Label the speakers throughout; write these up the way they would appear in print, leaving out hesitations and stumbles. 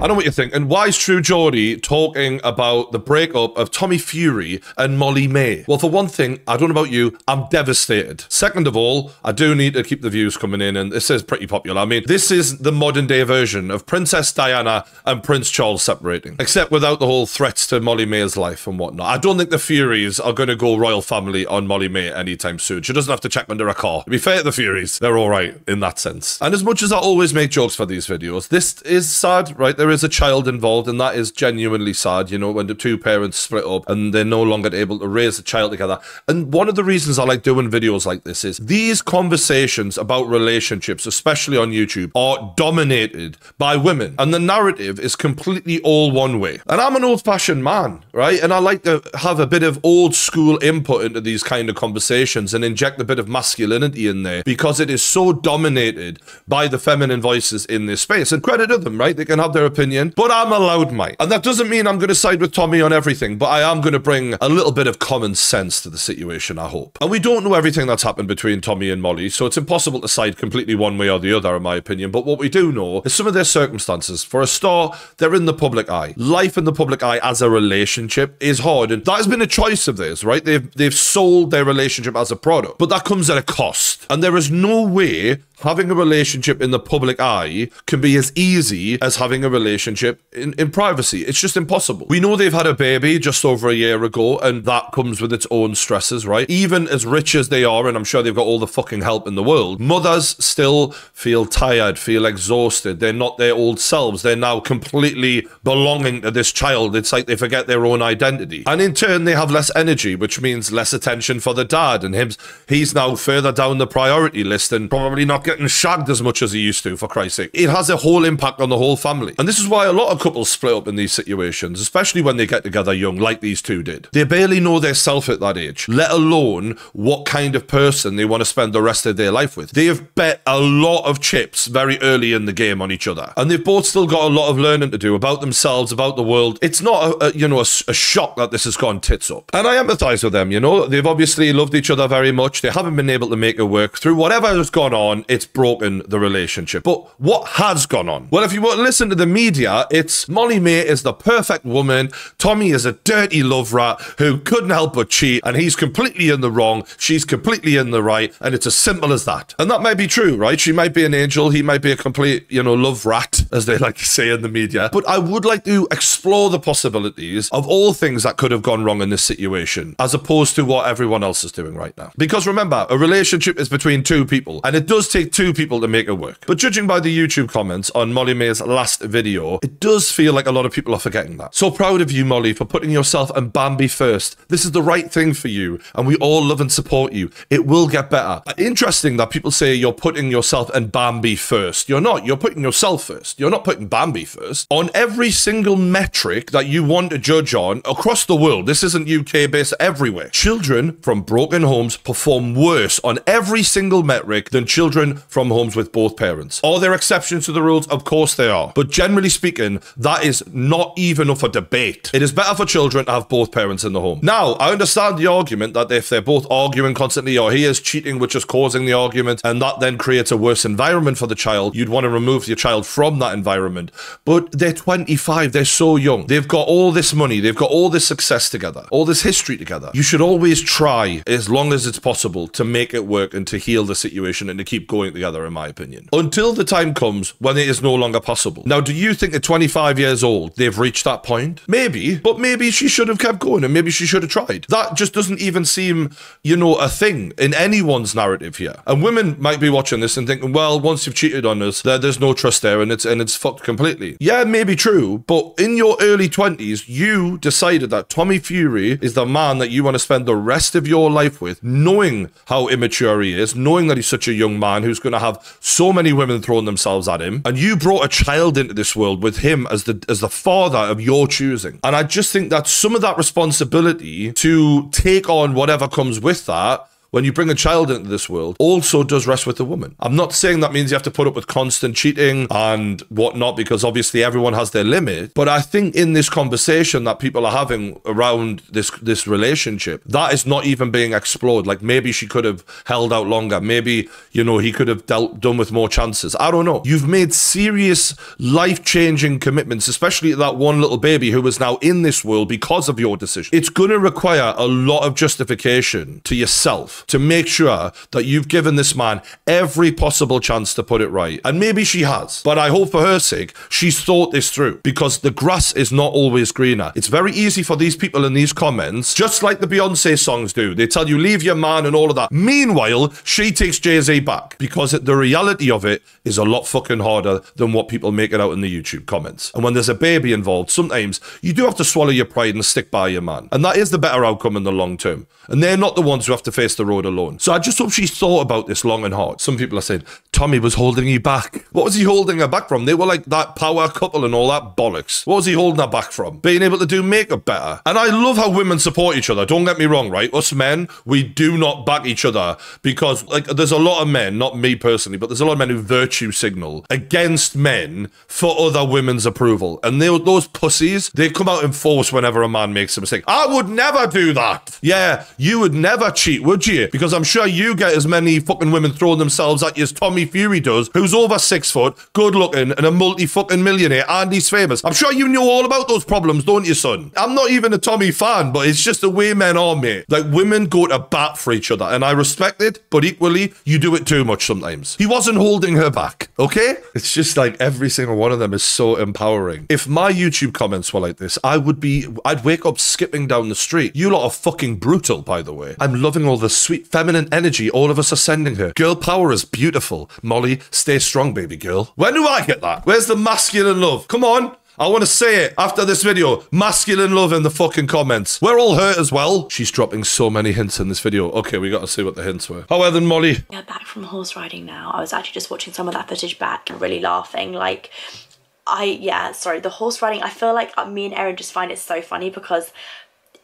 Speaker 1: I know what you're thinking. Why is True Geordie talking about the breakup of Tommy Fury and Molly-Mae? Well, for one thing, I don't know about you, I'm devastated. Second of all, I do need to keep the views coming in, and this is pretty popular. I mean, this is the modern day version of Princess Diana and Prince Charles separating, except without the whole threats to Molly-Mae's life and whatnot. I don't think the Furies are going to go royal family on Molly-Mae anytime soon. She doesn't have to check under a car. To be fair to the Furies, they're all right in that sense. And as much as I always make jokes for these videos, this is sad, right? There is a child involved, and that is genuinely sad, you know, when the two parents split up and they're no longer able to raise the child together. And one of the reasons I like doing videos like this is these conversations about relationships, especially on YouTube, are dominated by women, and the narrative is completely all one way. And I'm an old-fashioned man, right? And I like to have a bit of old school input into these kind of conversations and inject a bit of masculinity in there because it is so dominated by the feminine voices in this space. And credit to them, right? They can have their opinion, but I'm allowed mine. And that doesn't mean I'm going to side with Tommy on everything, but I am going to bring a little bit of common sense to the situation, I hope. And we don't know everything that's happened between Tommy and Molly, so it's impossible to side completely one way or the other, in my opinion. But what we do know is some of their circumstances. For a start, they're in the public eye. Life in the public eye as a relationship is hard, and that has been a choice of theirs, right? They've sold their relationship as a product, but that comes at a cost. And there is no way having a relationship in the public eye can be as easy as having a relationship in privacy. It's just impossible. We know they've had a baby just over a year ago, and that comes with its own stresses, right? Even as rich as they are, and I'm sure they've got all the fucking help in the world, mothers still feel tired, feel exhausted. They're not their old selves. They're now completely belonging to this child. It's like they forget their own identity. And in turn, they have less energy, which means less attention for the dad, and he's now further down the priority list and probably not getting shagged as much as he used to, for Christ's sake. It has a whole impact on the whole family. And this is why a lot of couples split up in these situations, especially when they get together young, like these two did. They barely know their self at that age, let alone what kind of person they want to spend the rest of their life with. They have bet a lot of chips very early in the game on each other. And they've both still got a lot of learning to do about themselves, about the world. It's not a shock that this has gone tits up. And I empathize with them, you know. They've obviously loved each other very much. They haven't been able to make it work. Through whatever has gone on, it's broken the relationship. But what has gone on? Well, if you want to listen to the media, it's Molly-Mae is the perfect woman. Tommy is a dirty love rat who couldn't help but cheat, and he's completely in the wrong. She's completely in the right, and it's as simple as that. And that might be true, right? She might be an angel. He might be a complete, love rat, as they like to say in the media. But I would like to explore the possibilities of all things that could have gone wrong in this situation, as opposed to what everyone else is doing right now. Because remember, a relationship is between two people, and it does take two people to make it work. But judging by the YouTube comments on Molly-Mae's last video, it does feel like a lot of people are forgetting that. So proud of you, Molly, for putting yourself and Bambi first. This is the right thing for you, and we all love and support you. It will get better. Interesting that people say you're putting yourself and Bambi first. You're not. You're putting yourself first. You're not putting Bambi first. On every single metric that you want to judge on across the world, this isn't UK based, everywhere, children from broken homes perform worse on every single metric than children from homes with both parents. Are there exceptions to the rules? Of course there are. But generally speaking, that is not even up for debate. It is better for children to have both parents in the home. Now, I understand the argument that if they're both arguing constantly, or he is cheating, which is causing the argument, and that then creates a worse environment for the child, you'd want to remove your child from that environment. But they're 25, they're so young. They've got all this money, they've got all this success together, all this history together. You should always try, as long as it's possible, to make it work and to heal the situation and to keep going together, in my opinion. Until the time comes when it is no longer possible. Now, do you think at 25 years old, they've reached that point? Maybe, but maybe she should have kept going and maybe she should have tried. That just doesn't even seem, a thing in anyone's narrative here. And women might be watching this and thinking, well, once you've cheated on us, there's no trust there and it's fucked completely. Yeah, maybe true, but in your early 20s, you decided that Tommy Fury is the man that you want to spend the rest of your life with, knowing how immature he is, knowing that he's such a young man who's going to have so many women throwing themselves at him, and you brought a child into this world with him as the father of your choosing. And I just think that some of that responsibility to take on whatever comes with that when you bring a child into this world, also does rest with the woman. I'm not saying that means you have to put up with constant cheating and whatnot, because obviously everyone has their limit. But I think in this conversation that people are having around this relationship, that is not even being explored. Like, maybe she could have held out longer. Maybe, you know, he could have done with more chances. I don't know. You've made serious life-changing commitments, especially to that one little baby who is now in this world because of your decision. It's going to require a lot of justification to yourself to make sure that you've given this man every possible chance to put it right. And maybe she has, but I hope for her sake, she's thought this through, because the grass is not always greener. It's very easy for these people in these comments, just like the Beyonce songs do. They tell you, leave your man and all of that. Meanwhile, she takes Jay-Z back, because the reality of it is a lot fucking harder than what people make it out in the YouTube comments. And when there's a baby involved, sometimes you do have to swallow your pride and stick by your man. And that is the better outcome in the long term. And they're not the ones who have to face the road alone. So I just hope she's thought about this long and hard. Some people are saying, Tommy was holding you back. What was he holding her back from? They were like that power couple and all that bollocks. What was he holding her back from? Being able to do makeup better. And I love how women support each other. Don't get me wrong, right? Us men, we do not back each other, because like there's a lot of men, not me personally, but there's a lot of men who virtue signal against men for other women's approval. And those pussies, they come out in force whenever a man makes a mistake. I would never do that. Yeah, you would never cheat, would you? Because I'm sure you get as many fucking women throwing themselves at you as Tommy Fury does, who's over 6 foot, good looking, and a multi-fucking millionaire, and he's famous. I'm sure you know all about those problems, don't you, son? I'm not even a Tommy fan, but it's just the way men are, mate. Like, women go to bat for each other, and I respect it, but equally, you do it too much sometimes. He wasn't holding her back, okay? It's just like every single one of them is so empowering. If my YouTube comments were like this, I'd wake up skipping down the street. You lot are fucking brutal, by the way. I'm loving all the sweet feminine energy all of us are sending her. Girl power is beautiful. Molly, stay strong, baby girl. When do I get that? Where's the masculine love? Come on. I want to say it after this video. Masculine love in the fucking comments. We're all hurt as well. She's dropping so many hints in this video. Okay, we got to see what the hints were. How are then, Molly?
Speaker 2: Yeah, back from horse riding now. I was actually just watching some of that footage back and really laughing. Like, the horse riding, I feel like me and Erin just find it so funny, because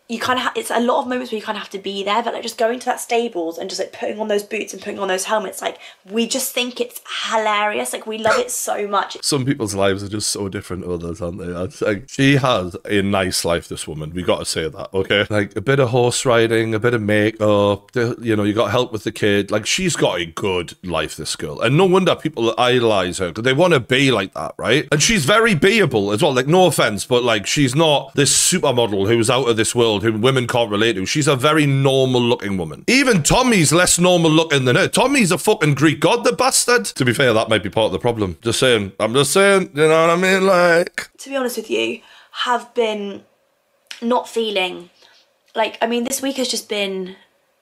Speaker 2: you kind of it's a lot of moments where you kind of have to be there, but like just going to that stables and just like putting on those boots and putting on those helmets, like we just think it's hilarious. Like, we love it so much. Some people's lives are just so different to others, aren't they? I'd say she has a nice life, this woman. We got to say that, okay? Like, a bit of horse riding, a bit of makeup, you know, you got help with the kid. Like, she's got a good life, this girl. And no wonder people idolize her, because they want to be like that, right? And she's very beable as well. Like, no offense, but like, she's not this supermodel who's out of this world, who women can't relate to. She's a very normal looking woman. Even Tommy's less normal looking than her. Tommy's a fucking Greek god, the bastard. To be fair, that might be part of the problem. Just saying. I'm just saying, you know what I mean? Like, to be honest with you, have been not feeling like, I mean, this week has just been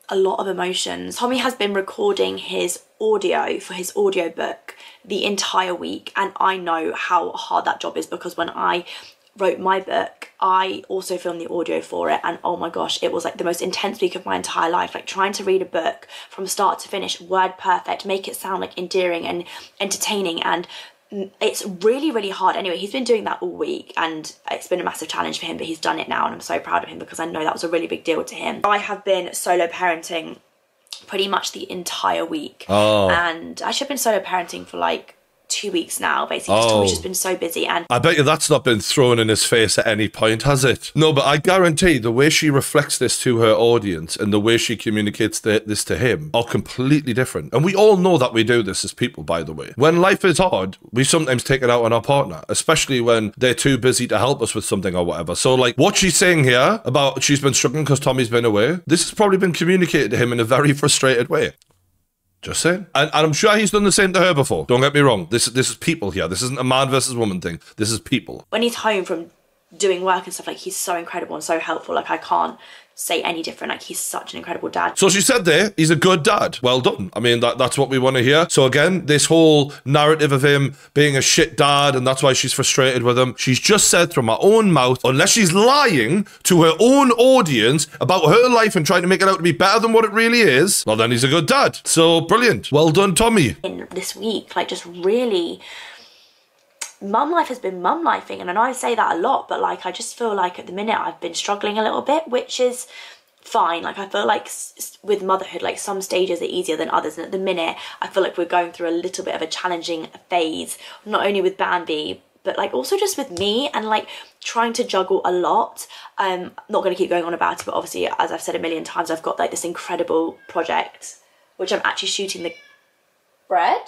Speaker 2: a lot of emotions. Tommy has been recording his audio for his audiobook the entire week, and I know how hard that job is, because when I wrote my book, I also filmed the audio for it, and oh my gosh, it was like the most intense week of my entire life. Like, trying to read a book from start to finish, word perfect, make it sound like endearing and entertaining, and it's really, really hard. Anyway, he's been doing that all week, and it's been a massive challenge for him, but he's done it now, and I'm so proud of him, because I know that was a really big deal to him. I have been solo parenting pretty much the entire week, and actually I've been solo parenting for like 2 weeks now, basically, because Tommy's just been so busy. And I bet you that's not been thrown in his face at any point, has it? No, but I guarantee the way she reflects this to her audience and the way she communicates this to him are completely different. And we all know that we do this as people, by the way. When life is hard, we sometimes take it out on our partner, especially when they're too busy to help us with something or whatever. So like, what she's saying here about she's been struggling because Tommy's been away, this has probably been communicated to him in a very frustrated way. Just saying. And I'm sure he's done the same to her before. Don't get me wrong. This is people here. This isn't a man versus woman thing. This is people. When he's home from doing work and stuff, like, he's so incredible and so helpful. Like, I can't say any different. Like, he's such an incredible dad. So she said there, he's a good dad. Well done. I mean, that's what we want to hear. So again, this whole narrative of him being a shit dad, and that's why she's frustrated with him. She's just said from her own mouth, unless she's lying to her own audience about her life and trying to make it out to be better than what it really is, well, then he's a good dad. So brilliant. Well done, Tommy. In this week, like, just really, mum life has been mum lifing, and I know I say that a lot, but like, I just feel like at the minute I've been struggling a little bit, which is fine. Like, I feel like with motherhood, like, some stages are easier than others, and at the minute I feel like we're going through a little bit of a challenging phase, not only with Bambi but like also just with me, and like trying to juggle a lot. I'm not going to keep going on about it, but obviously, as I've said a million times, I've got like this incredible project which I'm actually shooting the bread.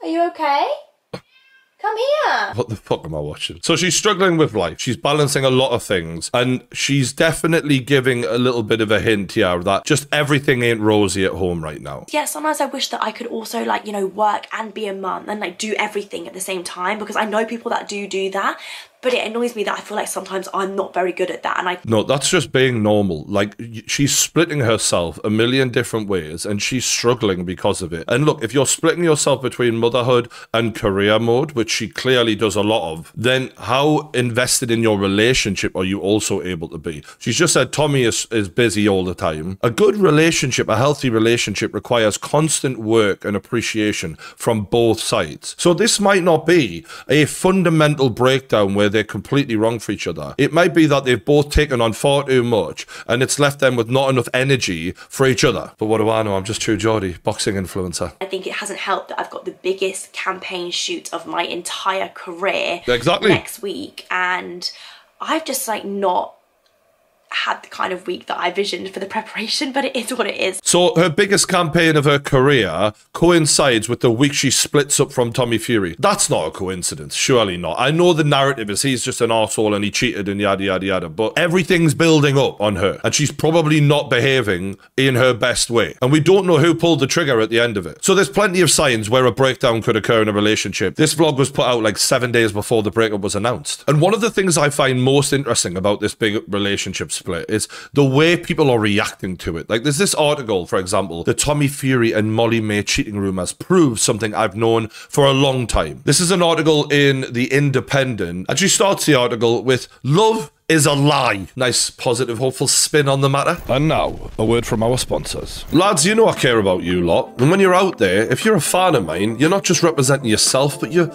Speaker 2: Are you okay? Come here.
Speaker 1: What the fuck am I watching? So she's struggling with life. She's balancing a lot of things. And she's definitely giving a little bit of a hint here that just everything ain't rosy at home right now.
Speaker 2: Yeah, sometimes I wish that I could also, like, you know, work and be a mum and like do everything at the same time, because I know people that do that. But it annoys me that I feel like sometimes I'm not very good at that. And
Speaker 1: No, that's just being normal. Like, she's splitting herself a million different ways and she's struggling because of it. And look, if you're splitting yourself between motherhood and career mode, which she clearly does a lot of, then how invested in your relationship are you also able to be? She's just said Tommy is busy all the time. A good relationship, a healthy relationship, requires constant work and appreciation from both sides. So this might not be a fundamental breakdown where they're completely wrong for each other. It might be that they've both taken on far too much and it's left them with not enough energy for each other. But what do I know? I'm just True Geordie, boxing influencer.
Speaker 2: I think it hasn't helped that I've got the biggest campaign shoot of my entire career next week, and I've just like not had the kind of week that I visioned for the preparation, but it is what it is.
Speaker 1: So her biggest campaign of her career coincides with the week she splits up from Tommy Fury. That's not a coincidence, surely not. I know the narrative is he's just an arsehole and he cheated and yada yada yada, but everything's building up on her and she's probably not behaving in her best way. And we don't know who pulled the trigger at the end of it. So there's plenty of signs where a breakdown could occur in a relationship. This vlog was put out like 7 days before the breakup was announced. And one of the things I find most interesting about this big relationship split is the way people are reacting to it. Like, there's this article, for example, the Tommy Fury and Molly-Mae cheating rumours prove something I've known for a long time. This is an article in The Independent, and she starts the article with, "Love is a lie." Nice, positive, hopeful spin on the matter. And now, a word from our sponsors. Lads, you know I care about you lot. And when you're out there, if you're a fan of mine, you're not just representing yourself, but you're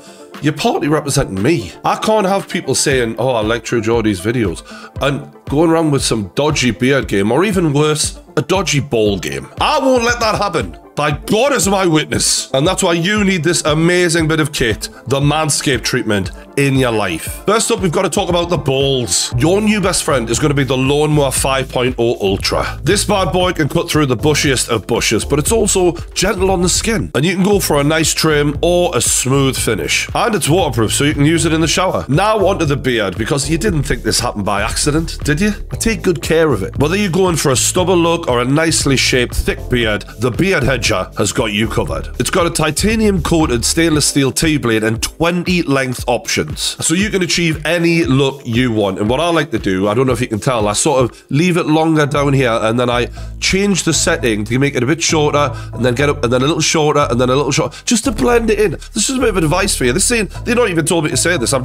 Speaker 1: partly representing me. I can't have people saying, "Oh, I like True Geordie's videos," and going around with some dodgy beard game, or even worse, a dodgy ball game. I won't let that happen. By God as my witness. And that's why you need this amazing bit of kit, the Manscaped treatment, in your life. First up, we've got to talk about the balls. Your new best friend is going to be the Lawnmower 5.0 Ultra. This bad boy can cut through the bushiest of bushes, but it's also gentle on the skin. And you can go for a nice trim or a smooth finish. And it's waterproof, so you can use it in the shower. Now onto the beard, because you didn't think this happened by accident, did you? I take good care of it. Whether you're going for a stubble look or a nicely shaped thick beard, the Beard Hedger has got you covered. It's got a titanium coated stainless steel T-blade and 20 length options, so you can achieve any look you want. And what I like to do, I don't know if you can tell, I sort of leave it longer down here and then I change the setting to make it a bit shorter and then get up and then a little shorter and then a little shorter, just to blend it in. This is a bit of advice for you. This ain't, they not even told me to say this. I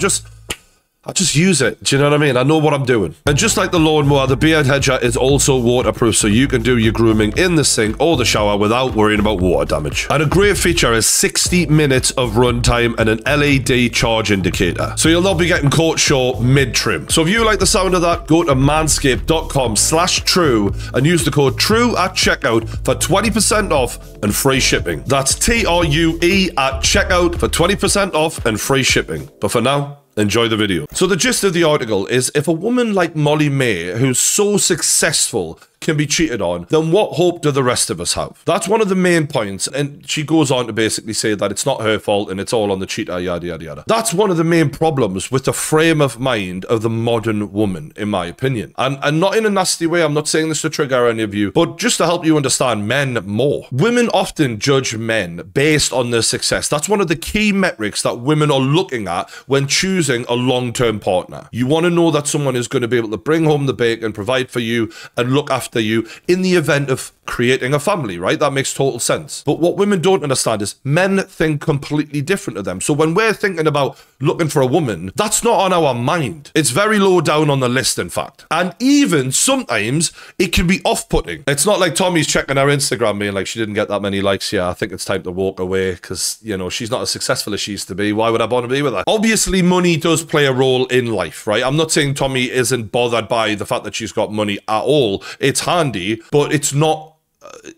Speaker 1: just use it. Do you know what I mean? I know what I'm doing. And just like the lawnmower, the Beard Hedger is also waterproof, so you can do your grooming in the sink or the shower without worrying about water damage. And a great feature is 60 minutes of runtime and an LED charge indicator, so you'll not be getting caught short mid-trim. So if you like the sound of that, go to manscaped.com/true and use the code TRUE at checkout for 20% off and free shipping. That's TRUE at checkout for 20% off and free shipping. But for now, enjoy the video. So the gist of the article is, if a woman like Molly-Mae, who's so successful, can be cheated on, then what hope do the rest of us have? That's one of the main points, and she goes on to basically say that it's not her fault and it's all on the cheater, yada yada yada. That's one of the main problems with the frame of mind of the modern woman, in my opinion. And not in a nasty way, I'm not saying this to trigger any of you, but just to help you understand men more. Women often judge men based on their success. That's one of the key metrics that women are looking at when choosing a long-term partner. You want to know that someone is going to be able to bring home the bacon, provide for you, and look after you in the event of creating a family, right? That makes total sense. But what women don't understand is men think completely different to them. So when we're thinking about looking for a woman, that's not on our mind. It's very low down on the list, in fact. And even sometimes it can be off-putting. It's not like Tommy's checking her Instagram being like, she didn't get that many likes. Yeah, I think it's time to walk away because, you know, she's not as successful as she used to be. Why would I want to be with her? Obviously, money does play a role in life, right? I'm not saying Tommy isn't bothered by the fact that she's got money at all. It's handy, but it's not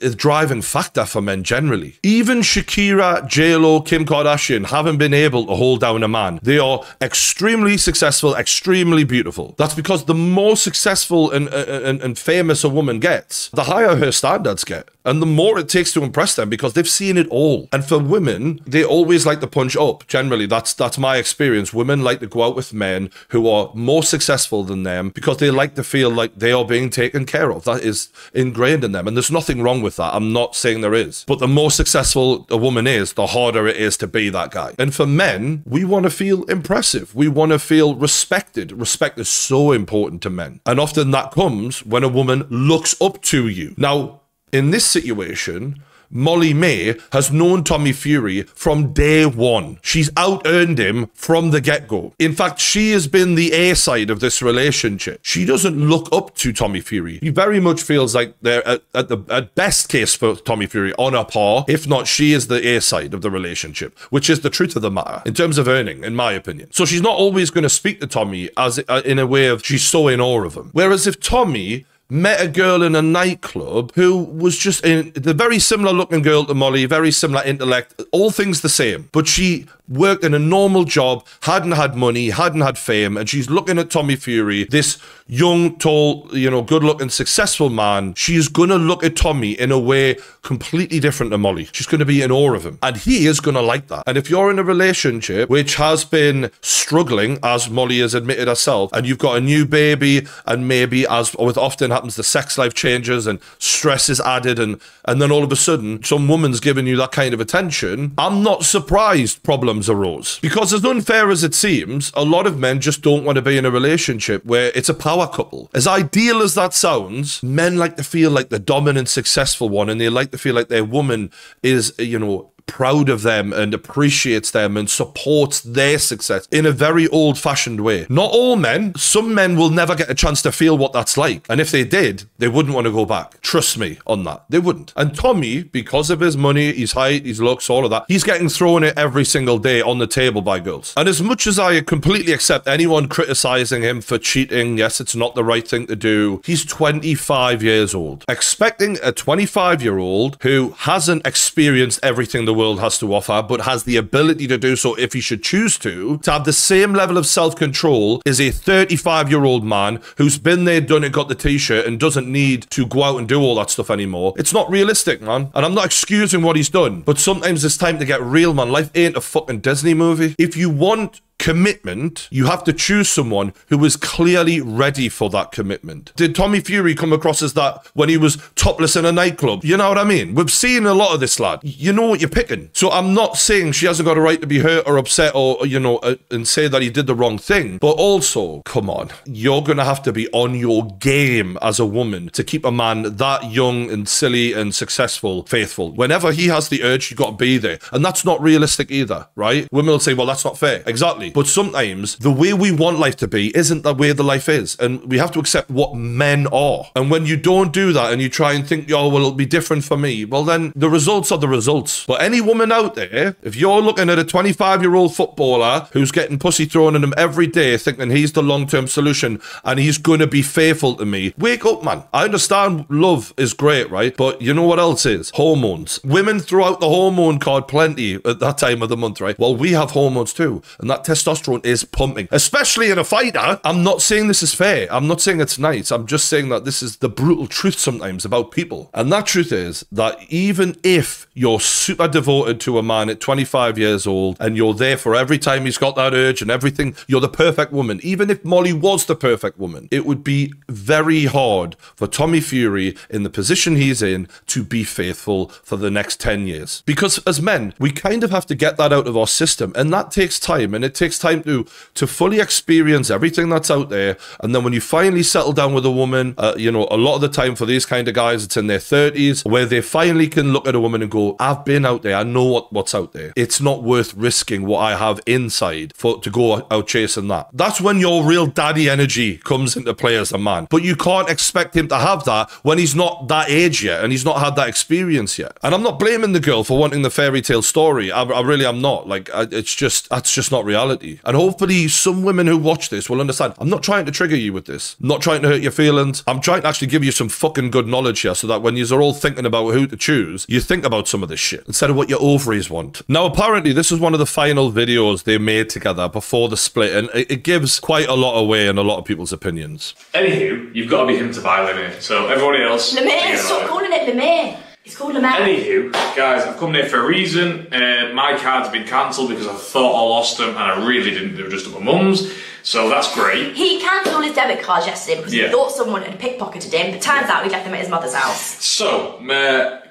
Speaker 1: a driving factor for men generally. Even Shakira, J-Lo, Kim Kardashian haven't been able to hold down a man. They are extremely successful, extremely beautiful. That's because the more successful and famous a woman gets, the higher her standards get. And the more it takes to impress them because they've seen it all. And for women, they always like to punch up. Generally, that's my experience. Women like to go out with men who are more successful than them because they like to feel like they are being taken care of. That is ingrained in them. And there's nothing wrong with that. I'm not saying there is. But the more successful a woman is, the harder it is to be that guy. And for men, we want to feel impressive. We want to feel respected. Respect is so important to men. And often that comes when a woman looks up to you. Now, in this situation, Molly-Mae has known Tommy Fury from day one. She's out-earned him from the get-go. In fact, she has been the A side of this relationship. She doesn't look up to Tommy Fury. He very much feels like they're at best case for Tommy Fury on a par. If not, she is the A side of the relationship, which is the truth of the matter in terms of earning, in my opinion. So she's not always going to speak to Tommy as in a way of she's so in awe of him. Whereas if Tommy met a girl in a nightclub who was just the very similar looking girl to Molly, very similar intellect, all things the same, but she worked in a normal job, hadn't had money, hadn't had fame, and she's looking at Tommy Fury, this young, tall, you know, good-looking, successful man. She's gonna look at Tommy in a way completely different to Molly. She's gonna be in awe of him, and he is gonna like that. And if you're in a relationship which has been struggling, as Molly has admitted herself, and you've got a new baby, and maybe, as with often happens, the sex life changes and stress is added, and then all of a sudden some woman's giving you that kind of attention, I'm not surprised problems arose. Because as unfair as it seems, a lot of men just don't want to be in a relationship where it's a power couple. As ideal as that sounds, men like to feel like the dominant, successful one, and they like to feel like their woman is, you know, proud of them and appreciates them and supports their success in a very old-fashioned way. Not all men. Some men will never get a chance to feel what that's like. And if they did, they wouldn't want to go back. Trust me on that. They wouldn't. And Tommy, because of his money, his height, his looks, all of that, he's getting thrown it every single day on the table by girls. And as much as I completely accept anyone criticizing him for cheating, yes, it's not the right thing to do, he's 25 years old. Expecting a 25-year-old who hasn't experienced everything the world has to offer, but has the ability to do so if he should choose to have the same level of self-control as a 35-year-old man who's been there, done it, got the t-shirt, and doesn't need to go out and do all that stuff anymore. It's not realistic, man. And I'm not excusing what he's done, but sometimes it's time to get real, man. Life ain't a fucking Disney movie. If you want commitment, you have to choose someone who is clearly ready for that commitment. Did Tommy Fury come across as that when he was topless in a nightclub? You know what I mean? We've seen a lot of this, lad. You know what you're picking. So I'm not saying she hasn't got a right to be hurt or upset or, you know, and say that he did the wrong thing. But also, come on, you're going to have to be on your game as a woman to keep a man that young and silly and successful faithful. Whenever he has the urge, you've got to be there. And that's not realistic either, right? Women will say, well, that's not fair. Exactly. But sometimes the way we want life to be isn't the way the life is. And we have to accept what men are. And when you don't do that and you try and think, oh, well, it'll be different for me, well, then the results are the results. But any woman out there, if you're looking at a 25-year-old footballer who's getting pussy thrown at him every day thinking he's the long-term solution and he's going to be faithful to me, wake up, man. I understand love is great, right? But you know what else is? Hormones. Women throw out the hormone card plenty at that time of the month, right? Well, we have hormones too. And that testosterone is pumping, especially in a fighter. I'm not saying this is fair. I'm not saying it's nice. I'm just saying that this is the brutal truth sometimes about people. And that truth is that even if you're super devoted to a man at 25 years old and you're there for every time he's got that urge and everything, you're the perfect woman. Even if Molly was the perfect woman, it would be very hard for Tommy Fury in the position he's in to be faithful for the next 10 years. Because as men, we kind of have to get that out of our system, and that takes time and it takes takes time to fully experience everything that's out there. And then when you finally settle down with a woman, you know, a lot of the time for these kind of guys, it's in their 30s, where they finally can look at a woman and go, I've been out there, I know what's out there. It's not worth risking what I have inside to go out chasing that. That's when your real daddy energy comes into play as a man. But you can't expect him to have that when he's not that age yet and he's not had that experience yet. And I'm not blaming the girl for wanting the fairy tale story. I really am not. Like, that's just not reality. And hopefully some women who watch this will understand. I'm not trying to trigger you with this. I'm not trying to hurt your feelings. I'm trying to actually give you some fucking good knowledge here so that when you're all thinking about who to choose, you think about some of this shit instead of what your ovaries want. Now, apparently, this is one of the final videos they made together before the split, and it gives quite a lot away in a lot of people's opinions.
Speaker 3: Anywho, you've got to be him to buy Lemay. So everybody else...
Speaker 2: Lemay, stop calling it Lemay. It's called Lemay.
Speaker 3: Anywho, guys, I've come here for a reason. My card's been cancelled because I thought I lost them and I really didn't. They were just at my mum's. So that's great.
Speaker 2: He cancelled all his debit cards yesterday because he thought someone had pickpocketed him, but turns out he left them at his mother's house.
Speaker 3: So,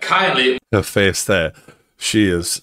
Speaker 3: kindly...
Speaker 1: Her face there. She's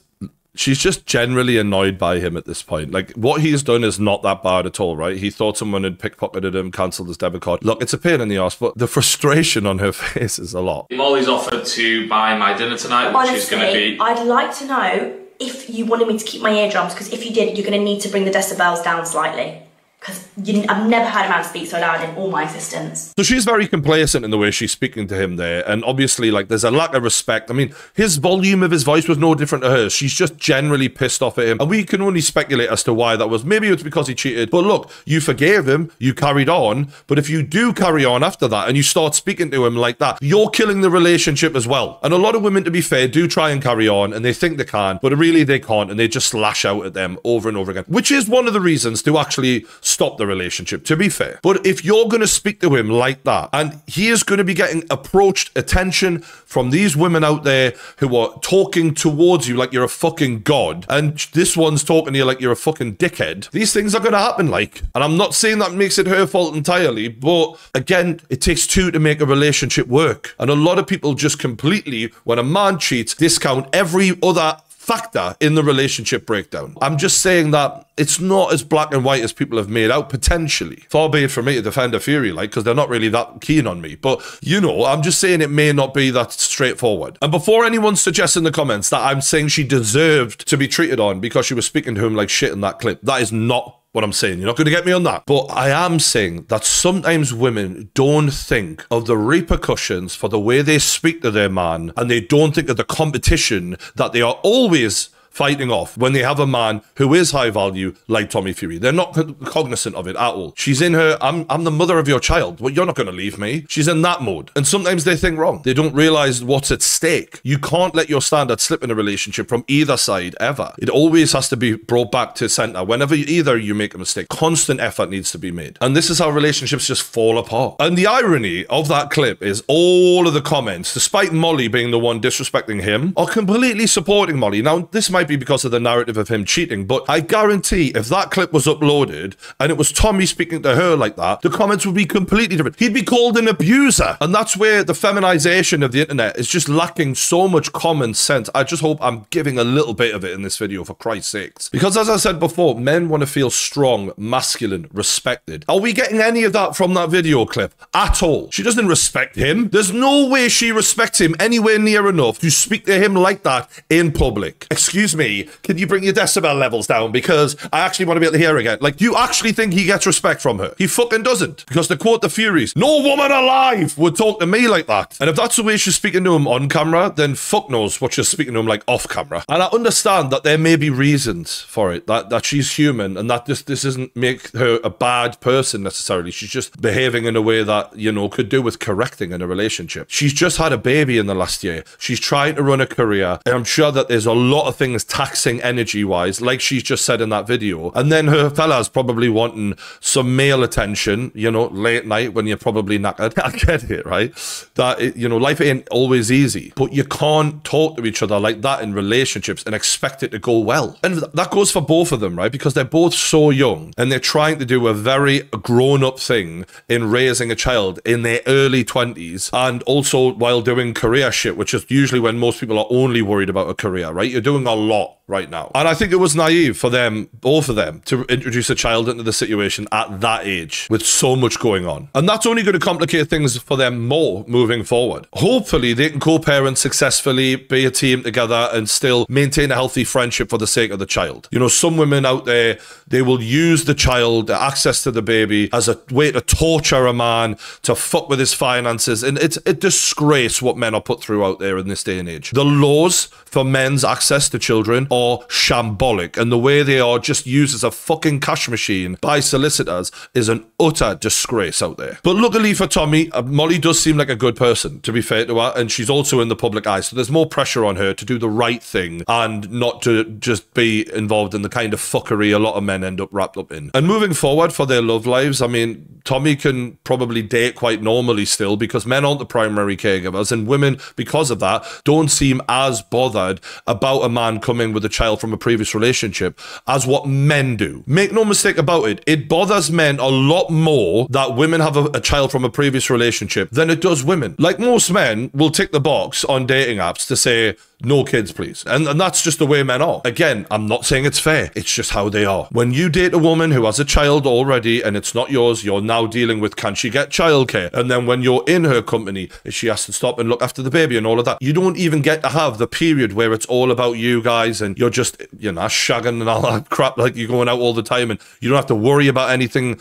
Speaker 1: just generally annoyed by him at this point. Like, what he's done is not that bad at all, right? He thought someone had pickpocketed him, cancelled his debit card. Look, it's a pain in the arse, but the frustration on her face is a lot.
Speaker 3: Molly's offered to buy my dinner tonight, which is going to be...
Speaker 2: I'd like to know if you wanted me to keep my eardrums, because if you did, you're going to need to bring the decibels down slightly. Because I've never heard a man speak so loud in all my existence.
Speaker 1: So she's very complacent in the way she's speaking to him there. And obviously, like, there's a lack of respect. I mean, his volume of his voice was no different to hers. She's just generally pissed off at him. And we can only speculate as to why that was. Maybe it's because he cheated. But look, you forgave him. You carried on. But if you do carry on after that and you start speaking to him like that, you're killing the relationship as well. And a lot of women, to be fair, do try and carry on. And they think they can. But really, they can't. And they just lash out at them over and over again. Which is one of the reasons to actually stop the relationship, to be fair. But if you're going to speak to him like that, and he is going to be getting approached attention from these women out there who are talking towards you like you're a fucking god, and this one's talking to you like you're a fucking dickhead, these things are going to happen, like. And I'm not saying that makes it her fault entirely, but again, it takes two to make a relationship work. And a lot of people just completely, when a man cheats, discount every other factor in the relationship breakdown. I'm just saying that it's not as black and white as people have made out, potentially. Far be it from me to defend a Fury, like, because they're not really that keen on me. But, you know, I'm just saying it may not be that straightforward. And before anyone suggests in the comments that I'm saying she deserved to be treated on because she was speaking to him like shit in that clip, that is not what I'm saying. You're not going to get me on that. But I am saying that sometimes women don't think of the repercussions for the way they speak to their man, and they don't think of the competition that they are always fighting off when they have a man who is high value like Tommy Fury. They're not cognizant of it at all. She's in her, I'm the mother of your child. Well, you're not going to leave me. She's in that mode. And sometimes they think wrong. They don't realize what's at stake. You can't let your standard slip in a relationship from either side ever. It always has to be brought back to center. Whenever either you make a mistake, constant effort needs to be made. And this is how relationships just fall apart. And the irony of that clip is all of the comments, despite Molly being the one disrespecting him, are completely supporting Molly. Now, this might be because of the narrative of him cheating, but I guarantee if that clip was uploaded and it was Tommy speaking to her like that, the comments would be completely different. He'd be called an abuser. And that's where the feminization of the internet is just lacking so much common sense. I just hope I'm giving a little bit of it in this video, for Christ's sakes. Because as I said before, men want to feel strong, masculine, respected. Are we getting any of that from that video clip at all? She doesn't respect him. There's no way she respects him anywhere near enough to speak to him like that in public. Excuse me, can you bring your decibel levels down, because I actually want to be able to hear again. Like, you actually think he gets respect from her? He fucking doesn't. Because to quote the Furies, no woman alive would talk to me like that. And if that's the way she's speaking to him on camera, then fuck knows what she's speaking to him like off camera. And I understand that there may be reasons for it, that she's human, and that this doesn't make her a bad person necessarily. She's just behaving in a way that, you know, could do with correcting in a relationship. She's just had a baby in the last year. She's trying to run a career, and I'm sure that there's a lot of things taxing energy-wise, like she's just said in that video. And then her fella's probably wanting some male attention, you know, late night when you're probably knackered. I get it, right? That, you know, life ain't always easy, but you can't talk to each other like that in relationships and expect it to go well. And that goes for both of them, right? Because they're both so young and they're trying to do a very grown-up thing in raising a child in their early 20s, and also while doing career shit, which is usually when most people are only worried about a career, right? You're doing a lot right now. And I think it was naive for them, both of them, to introduce a child into the situation at that age with so much going on. And that's only going to complicate things for them more moving forward. Hopefully they can co-parent successfully, be a team together and still maintain a healthy friendship for the sake of the child. You know, some women out there, they will use the child, the access to the baby, as a way to torture a man, to fuck with his finances. And it's a disgrace what men are put through out there in this day and age. The laws for men's access to children are shambolic, and the way they are just used as a fucking cash machine by solicitors is an utter disgrace out there. But luckily for Tommy, Molly does seem like a good person, to be fair to her, and she's also in the public eye, so there's more pressure on her to do the right thing and not to just be involved in the kind of fuckery a lot of men end up wrapped up in. And moving forward for their love lives, I mean, Tommy can probably date quite normally still because men aren't the primary caregivers, and women, because of that, don't seem as bothered about a man coming with a child from a previous relationship as what men do. Make no mistake about it, it bothers men a lot more that women have a child from a previous relationship than it does women. Like, most men will tick the box on dating apps to say, no kids, please. And that's just the way men are. Again, I'm not saying it's fair. It's just how they are. When you date a woman who has a child already and it's not yours, you're now dealing with, can she get childcare? And then when you're in her company, she has to stop and look after the baby and all of that. You don't even get to have the period where it's all about you guys and you're just, you know, shagging and all that crap, like you're going out all the time and you don't have to worry about anything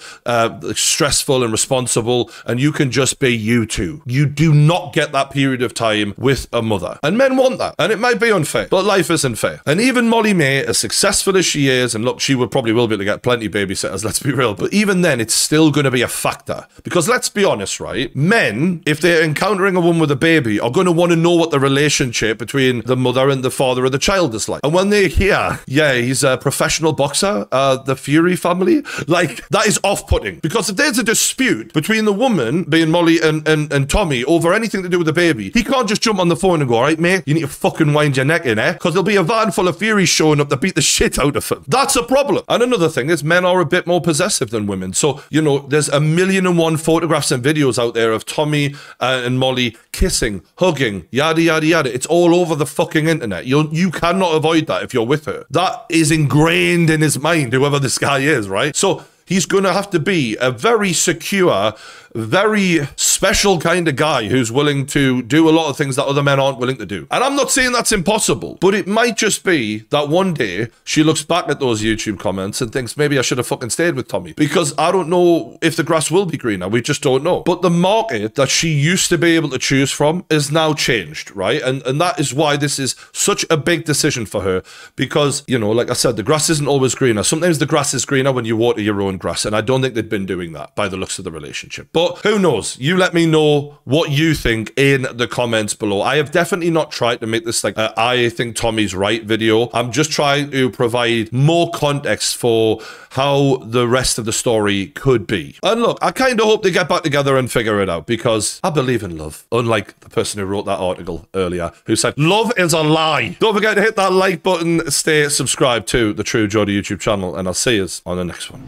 Speaker 1: stressful and responsible, and you can just be you two. You do not get that period of time with a mother. And men want that. And it might be unfair, but life isn't fair. And even Molly-Mae, as successful as she is, and look, she will be able to get plenty of babysitters, let's be real, but even then, it's still going to be a factor. Because let's be honest, right? Men, if they're encountering a woman with a baby, are going to want to know what the relationship between the mother and the father of the child is like. And when they hear, yeah, he's a professional boxer, the Fury family, like, that is off-putting. Because if there's a dispute between the woman, being Molly and Tommy, over anything to do with the baby, he can't just jump on the phone and go, all right, mate, you need to fucking wind your neck in, because there'll be a van full of Furies showing up to beat the shit out of him. That's a problem. And another thing is, men are a bit more possessive than women. So, you know, there's 1,000,001 photographs and videos out there of Tommy and Molly kissing, hugging, yada, yada, yada. It's all over the fucking internet. You cannot avoid that if you're with her. That is ingrained in his mind, whoever this guy is, right? So he's going to have to be a very secure, very special kind of guy who's willing to do a lot of things that other men aren't willing to do. And I'm not saying that's impossible, but it might just be that one day she looks back at those YouTube comments and thinks, maybe I should have fucking stayed with Tommy, because I don't know if the grass will be greener. We just don't know. But the market that she used to be able to choose from is now changed, right? And that is why this is such a big decision for her, because, you know, like I said, the grass isn't always greener. Sometimes the grass is greener when you water your own grass, and I don't think they'd been doing that by the looks of the relationship. But who knows? You let me know what you think in the comments below. I have definitely not tried to make this like I think Tommy's right video. I'm just trying to provide more context for how the rest of the story could be. And look, I kind of hope they get back together and figure it out, because I believe in love. Unlike the person who wrote that article earlier, who said, love is a lie. Don't forget to hit that like button, stay subscribed to the True Geordie YouTube channel, and I'll see you on the next one.